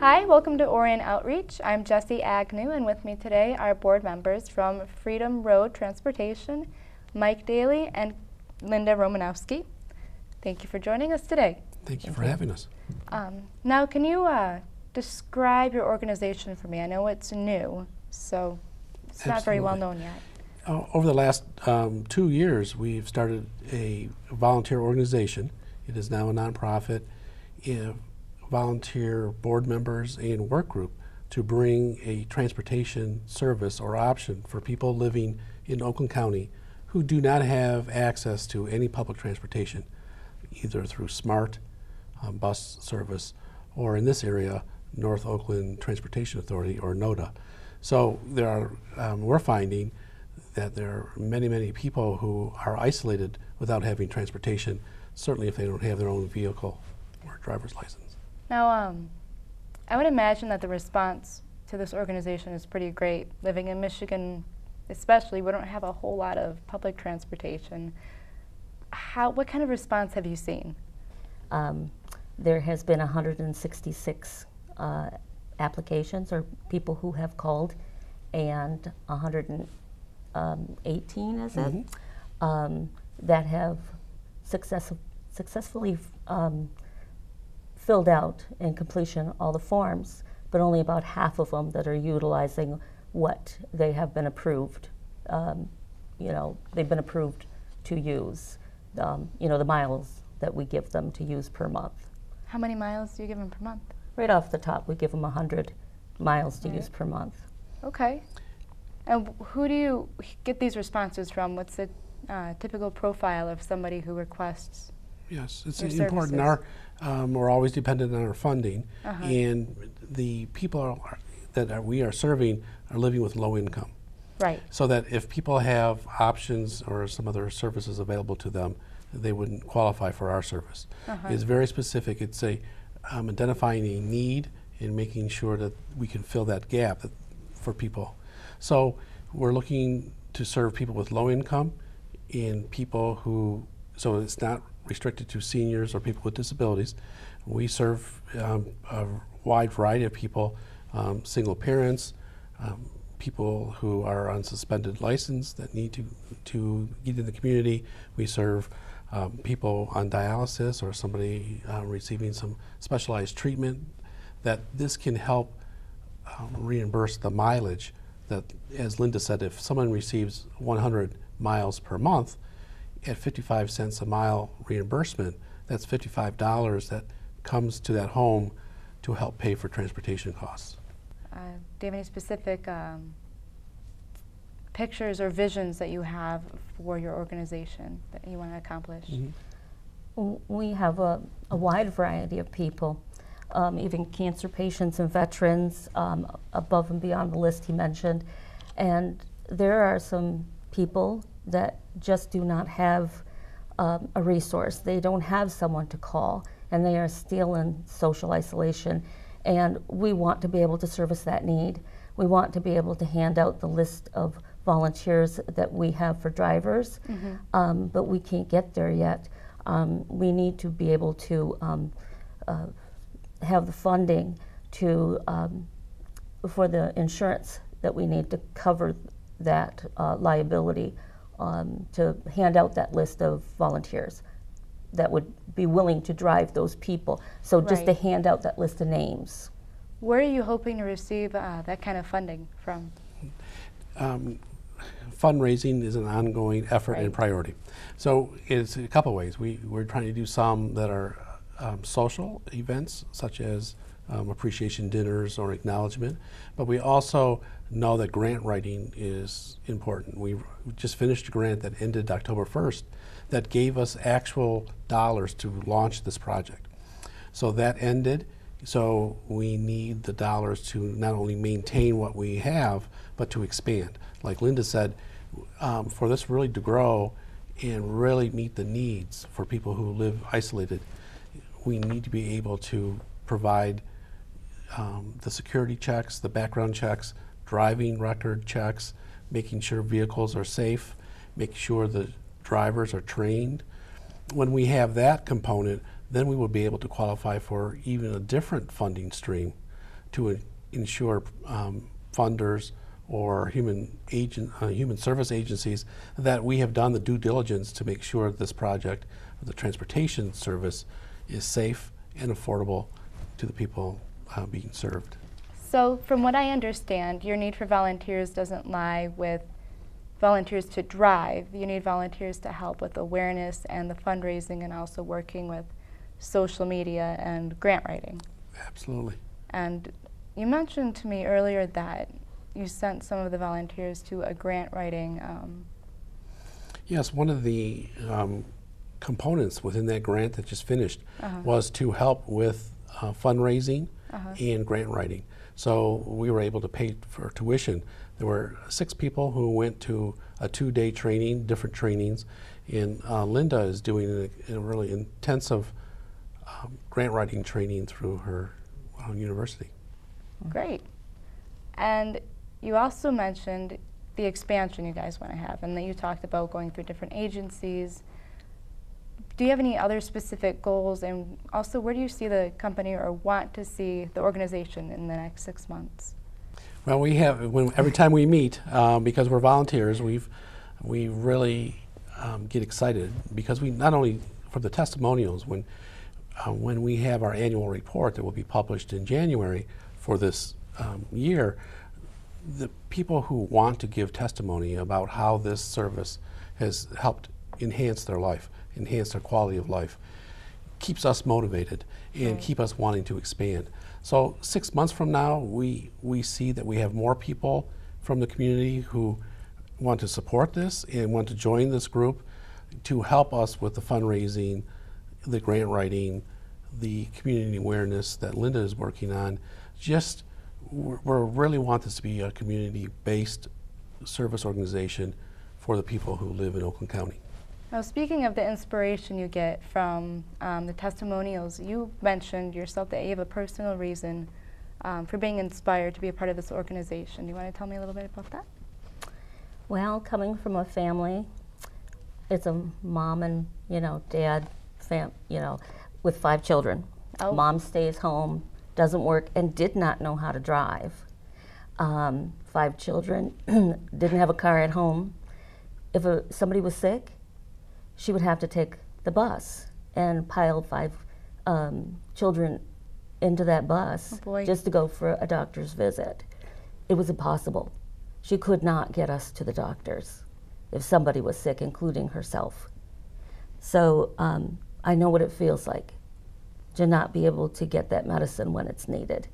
Hi, welcome to Orion Outreach. I'm Jessie Agnew, and with me today are board members from Freedom Road Transportation, Mike Daly and Linda Romanowski. Thank you for joining us today. Thank you for having us. Now, can you describe your organization for me? I know it's new, so it's not very well known yet. Over the last 2 years, we've started a volunteer organization. It is now a nonprofit, volunteer board members and work group to bring a transportation service or option for people living in Oakland County who do not have access to any public transportation, either through SMART, bus service, or in this area, North Oakland Transportation Authority, or NOTA. So there are, we're finding that there are many, many people who are isolated without having transportation, certainly if they don't have their own vehicle or driver's license. Now, I would imagine that the response to this organization is pretty great. Living in Michigan, especially, we don't have a whole lot of public transportation. What kind of response have you seen? There has been 166 applications or people who have called, and 118, is it, that have successfully filled out in completion all the forms, but only about half of them that are utilizing what they have been approved. They've been approved to use, the miles that we give them to use per month. How many miles do you give them per month? Right off the top, we give them 100 miles to use per month. Okay. And who do you get these responses from? What's the typical profile of somebody who requests? Yes, it's your important. We're always dependent on our funding, and the people that we are serving are living with low income. Right. So that if people have options or some other services available to them, they wouldn't qualify for our service. It's very specific. It's identifying a need and making sure that we can fill that gap for people. So we're looking to serve people with low income and people who, so it's not restricted to seniors or people with disabilities. We serve a wide variety of people, single parents, people who are on suspended license that need to get in the community. We serve people on dialysis or somebody receiving some specialized treatment, that this can help reimburse the mileage that, as Linda said, if someone receives 100 miles per month, at 55 cents a mile reimbursement, that's $55 that comes to that home to help pay for transportation costs. Do you have any specific pictures or visions that you have for your organization that you want to accomplish? We have a wide variety of people, even cancer patients and veterans, above and beyond the list he mentioned. And there are some people that just do not have a resource. They don't have someone to call, and they are still in social isolation. And we want to be able to service that need. We want to be able to hand out the list of volunteers that we have for drivers, but we can't get there yet. We need to be able to have the funding for the insurance that we need to cover that liability, to hand out that list of volunteers that would be willing to drive those people. So just to hand out that list of names. Where are you hoping to receive that kind of funding from? Fundraising is an ongoing effort and priority. So it's a couple ways. We're trying to do some that are social events, such as appreciation dinners or acknowledgement, but we also know that grant writing is important. We just finished a grant that ended October 1st that gave us actual dollars to launch this project. So that ended, so we need the dollars to not only maintain what we have, but to expand. Like Linda said, for this really to grow and really meet the needs for people who live isolated, we need to be able to provide the security checks, the background checks, driving record checks, making sure vehicles are safe, make sure the drivers are trained. When we have that component, then we will be able to qualify for even a different funding stream to ensure funders or human service agencies that we have done the due diligence to make sure this project, the transportation service, is safe and affordable to the people being served. So from what I understand, your need for volunteers doesn't lie with volunteers to drive. You need volunteers to help with awareness and the fundraising, and also working with social media and grant writing. Absolutely. And you mentioned to me earlier that you sent some of the volunteers to a grant writing. Yes, one of the components within that grant that just finished was to help with fundraising and grant writing. So we were able to pay for tuition. There were 6 people who went to a 2-day training, different trainings, and Linda is doing a really intensive grant writing training through her university. Great. And you also mentioned the expansion you guys want to have, and that you talked about going through different agencies. Do you have any other specific goals, and also where do you see the company or want to see the organization in the next 6 months? Well, we have, every time we meet, because we're volunteers, we really get excited, because we not only for the testimonials, when we have our annual report that will be published in January for this year, the people who want to give testimony about how this service has helped enhance their life, enhance their quality of life, keeps us motivated and keep us wanting to expand. So 6 months from now, we see that we have more people from the community who want to support this and want to join this group to help us with the fundraising, the grant writing, the community awareness that Linda is working on. We really want this to be a community-based service organization for the people who live in Oakland County. Now, speaking of the inspiration you get from the testimonials, you mentioned yourself that you have a personal reason for being inspired to be a part of this organization. Do you want to tell me a little bit about that? Well, coming from a family, it's a mom and dad, with 5 children. Oh. Mom stays home, doesn't work, and did not know how to drive. 5 children, didn't have a car at home. If somebody was sick, she would have to take the bus and pile 5 children into that bus just to go for a doctor's visit. It was impossible. She could not get us to the doctors if somebody was sick, including herself. So I know what it feels like to not be able to get that medicine when it's needed.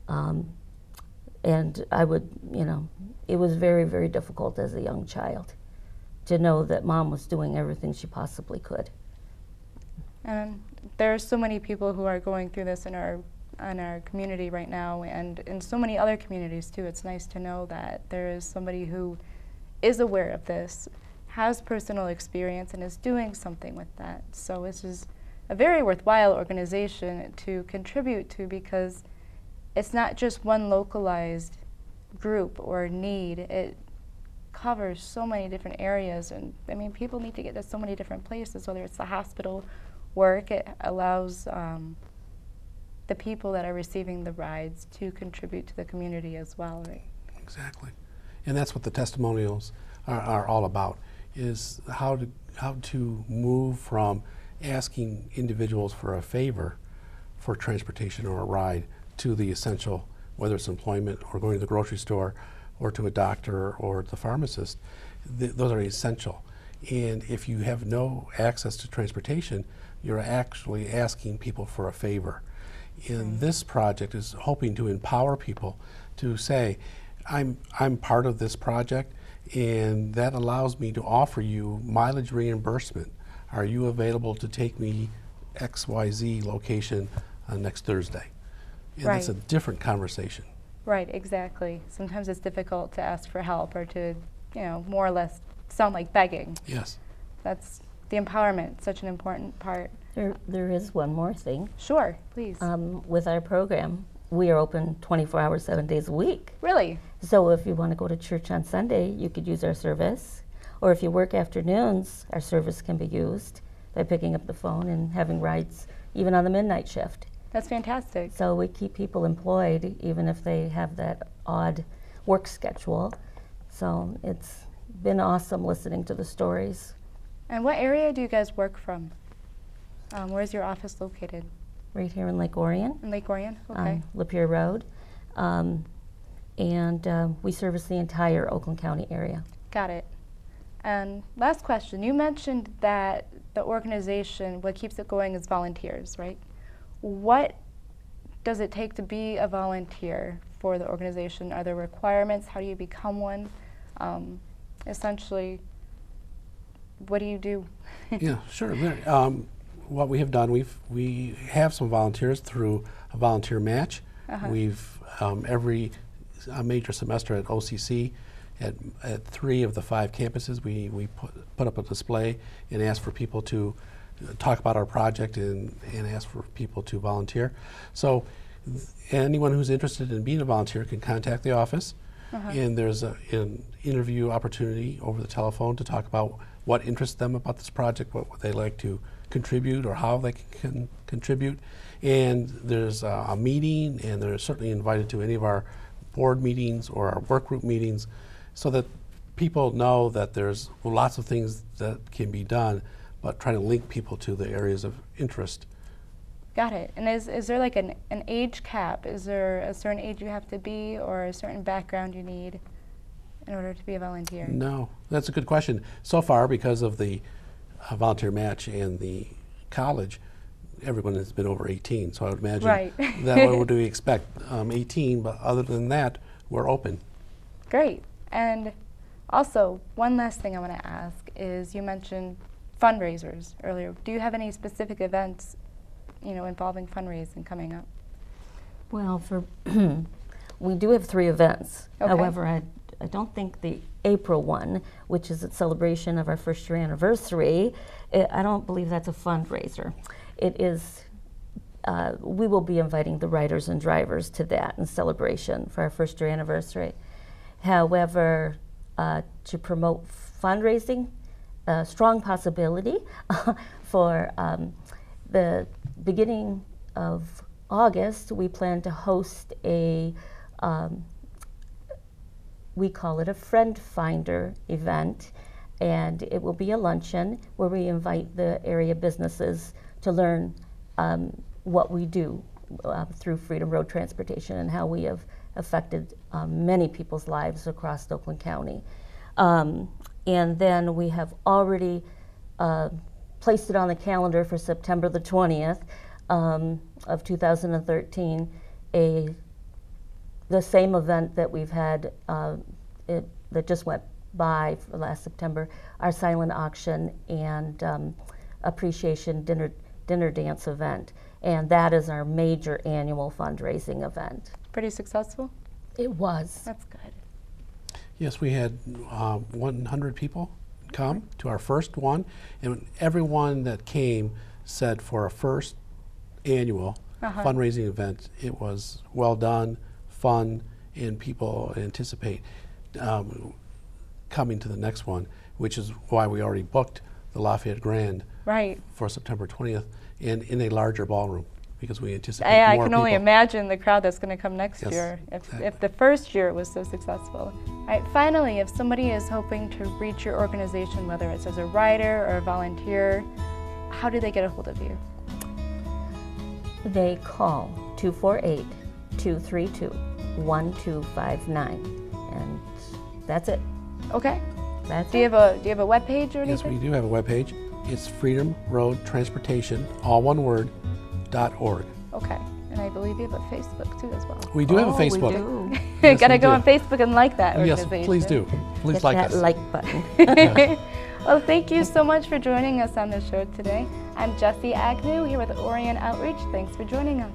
And I would, it was very, very difficult as a young child to know that Mom was doing everything she possibly could. And there are so many people who are going through this in our community right now, and in so many other communities too. It's nice to know that there is somebody who is aware of this, has personal experience, and is doing something with that. So this is a very worthwhile organization to contribute to, because it's not just one localized group or need. It covers so many different areas, and I mean, people need to get to so many different places, whether it's the hospital work. It allows the people that are receiving the rides to contribute to the community as well, right? Exactly. And that's what the testimonials are all about, is how to move from asking individuals for a favor for transportation or a ride to the essential, whether it's employment or going to the grocery store or to a doctor or the pharmacist. Those are essential. And if you have no access to transportation, you're actually asking people for a favor. And this project is hoping to empower people to say, I'm part of this project, and that allows me to offer you mileage reimbursement. Are you available to take me XYZ location next Thursday? And that's a different conversation. Right, exactly. Sometimes it's difficult to ask for help or to, more or less sound like begging. Yes. That's the empowerment, such an important part. There is one more thing. Sure, please. With our program, we are open 24 hours, 7 days a week. Really? So if you want to go to church on Sunday, you could use our service. Or if you work afternoons, our service can be used by picking up the phone and having rides even on the midnight shift. That's fantastic. So we keep people employed even if they have that odd work schedule. So it's been awesome listening to the stories. And what area do you guys work from? Where's your office located? Right here in Lake Orion, In Lake Orion? Okay. Lapeer Road. We service the entire Oakland County area. Got it. And last question, you mentioned that the organization, what keeps it going is volunteers, right? What does it take to be a volunteer for the organization? Are there requirements? How do you become one? Essentially, what do you do? Yeah, sure. What we have done, we have some volunteers through a volunteer match. We've every major semester at OCC, at 3 of the 5 campuses, we put up a display and ask for people to talk about our project and ask for people to volunteer. So anyone who's interested in being a volunteer can contact the office, and there's an interview opportunity over the telephone to talk about what interests them about this project, what would they like to contribute or how they can contribute. And there's a meeting, and they're certainly invited to any of our board meetings or our work group meetings, so that people know that there's lots of things that can be done, but trying to link people to the areas of interest. Got it. And is there like an age cap? Is there a certain age you have to be or a certain background you need in order to be a volunteer? No, that's a good question. So far, because of the volunteer match and the college, everyone has been over 18, so I would imagine that what do we expect? 18, but other than that, we're open. Great. And also, one last thing I want to ask is, you mentioned fundraisers earlier. Do you have any specific events, involving fundraising coming up? Well, we do have 3 events. Okay. However, I don't think the April one, which is a celebration of our 1st year anniversary, I don't believe that's a fundraiser. It is, we will be inviting the riders and drivers to that in celebration for our 1st year anniversary. However, to promote fundraising, a strong possibility for the beginning of August, we plan to host we call it a Friend Finder event, and it will be a luncheon where we invite the area businesses to learn what we do through Freedom Road Transportation and how we have affected many people's lives across Oakland County. And then we have already placed it on the calendar for September the 20th of 2013, the same event that we've had that just went by for last September, our silent auction and appreciation dinner dance event. And that is our major annual fundraising event. Pretty successful? It was. That's good. Yes, we had 100 people come to our first one, and everyone that came said for a first annual fundraising event, it was well done, fun, and people anticipate coming to the next one, which is why we already booked the Lafayette Grand for September 20th and in a larger ballroom, because we anticipate more people. I can only imagine the crowd that's going to come next year if the first year was so successful. All right, finally, if somebody is hoping to reach your organization, whether it's as a rider or a volunteer, how do they get a hold of you? They call 248-232-1259, and that's it. Okay. Do you have a web page or anything? Yes, we do have a web page. It's Freedom Road Transportation, all one word, .org. Okay. And I believe you have a Facebook too as well. We do have a Facebook. We do. Yes, Gotta we go do. on Facebook and like that organization. Yes, please do. Please Hit like that us. like button. Well, thank you so much for joining us on the show today. I'm Jessie Agnew here with Orion Outreach. Thanks for joining us.